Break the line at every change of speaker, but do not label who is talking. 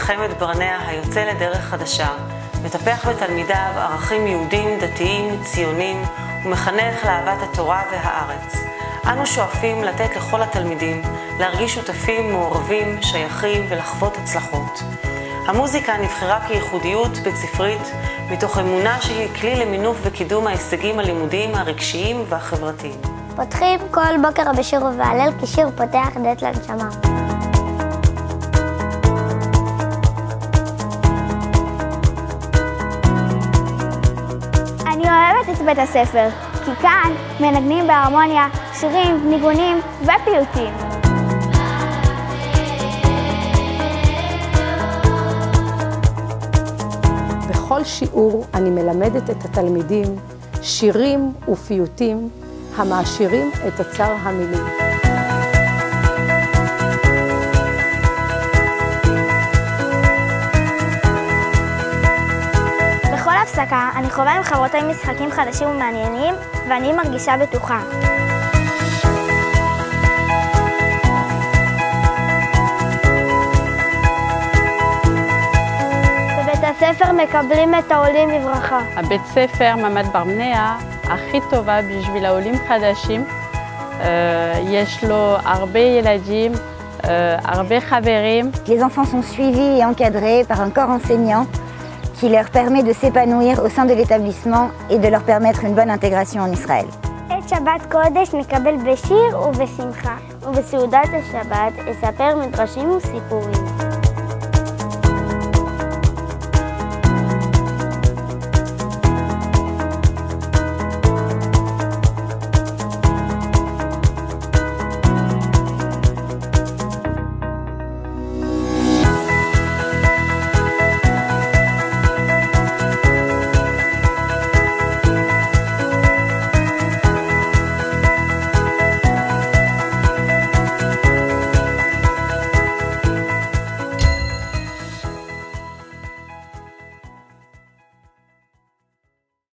בחמד ברנע היוצא לדרך חדשה, מטפח בתלמידיו ערכים יהודים, דתיים, ציונים, ומחנך לאהבת התורה והארץ. אנו שואפים לתת לכל התלמידים להרגיש שותפים, מעורבים, שייכים ולחוות הצלחות. המוזיקה נבחרה כייחודיות בית ספרית מתוך אמונה שהיא כלי למינוף וקידום ההישגים הלימודיים, הרגשיים והחברתיים.
פותחים כל בוקר בשיר ובהלל כשיר פותח דלת לנשמה.
אני אוהבת את בית הספר, כי כאן מנגנים בהרמוניה שירים, ניגונים ופיוטים.
בכל שיעור אני מלמדת את התלמידים שירים ופיוטים המעשירים את אוצר המילים.
בכל הפסקה אני חווה עם חברותיי משחקים חדשים ומעניינים, ואני מרגישה בטוחה. בבית הספר מקבלים את העולים בברכה.
הבית ספר ממד ברנע הכי טובה בשביל העולים חדשים. יש לו הרבה ילדים, הרבה חברים.
Les enfants sont suivis et encadrés par un corps enseignant qui leur permet de s'épanouir au sein de l'établissement et de leur permettre une bonne intégration en Israël.
את שבת קודש נקבל בשיר ובשמחה, ובסעודת השבת אספר מדרשים וסיפורים.